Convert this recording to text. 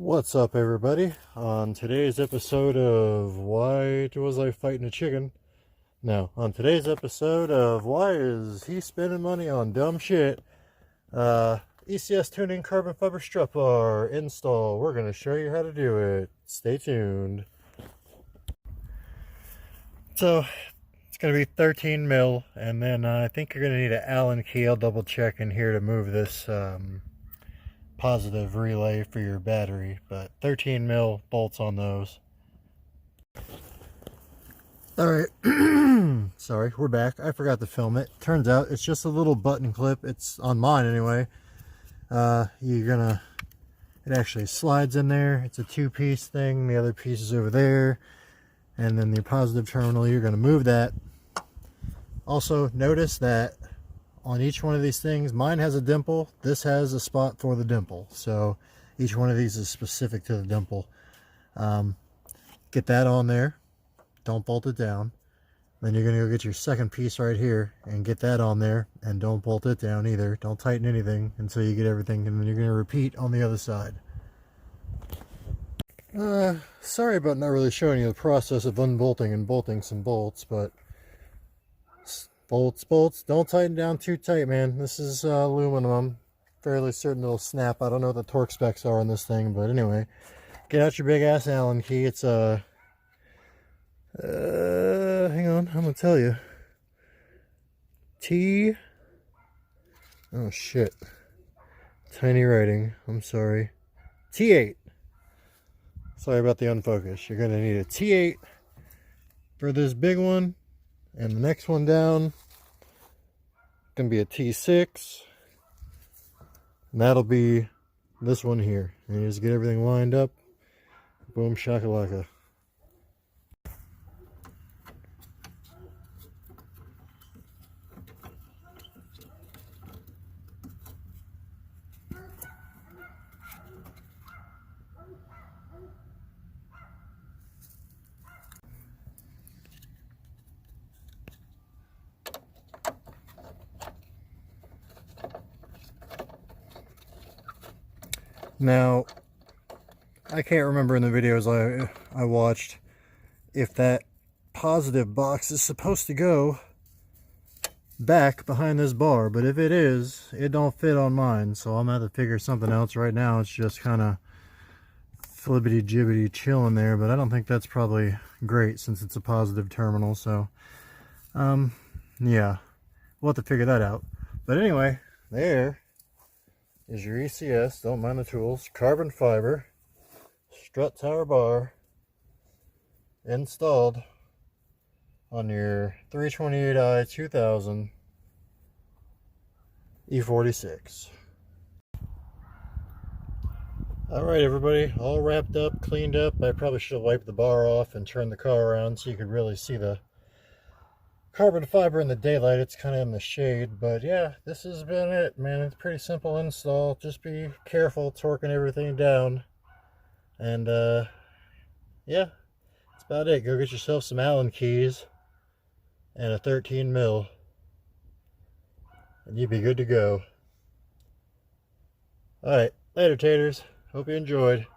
What's up, everybody? On today's episode of Why Was I Fighting a Chicken? No, on today's episode of Why Is He Spending Money on Dumb Shit? ECS tuning carbon fiber strut bar install. We're going to show you how to do it. Stay tuned. So, it's going to be 13 mil, and then I think you're going to need an Allen key. I'll double check in here to move this positive relay for your battery, but 13 mil bolts on those. Alright, sorry, we're back. I forgot to film it. Turns out it's just a little button clip. It's on mine anyway. It actually slides in there. It's a two-piece thing. The other piece is over there. And then the positive terminal, you're going to move that. Also, notice that on each one of these things, mine has a dimple, this has a spot for the dimple, so each one of these is specific to the dimple. Get that on there, don't bolt it down. Then you're going to go get your second piece right here and get that on there, and don't bolt it down either. Don't tighten anything until you get everything, and then you're going to repeat on the other side. Sorry about not really showing you the process of unbolting and bolting some bolts, but bolts, don't tighten down too tight, man. This is aluminum. I'm fairly certain it'll snap. I don't know what the torque specs are on this thing, but anyway, get out your big ass Allen key. It's hang on, I'm gonna tell you. Oh shit, tiny writing, I'm sorry. T8. Sorry about the unfocus. You're gonna need a T8 for this big one. And the next one down gonna be a T6, and that'll be this one here. And you just get everything lined up. Boom shakalaka. Now, I can't remember in the videos I watched if that positive box is supposed to go back behind this bar, but if it is, it don't fit on mine, so I'm gonna have to figure something else. Right now it's just kind of flibbity jibbity chilling there, but I don't think that's probably great since it's a positive terminal, so yeah, we'll have to figure that out. But anyway, there is your ECS, don't mind the tools, carbon fiber strut tower bar installed on your 328i 2000 E46. Alright everybody, all wrapped up, cleaned up. I probably should have wiped the bar off and turned the car around so you could really see the carbon fiber in the daylight. It's kind of in the shade, but yeah, this has been it, man. It's pretty simple install. Just be careful torquing everything down, and yeah, that's about it. Go get yourself some Allen keys and a 13 mil, and you'd be good to go. All right, later taters, hope you enjoyed.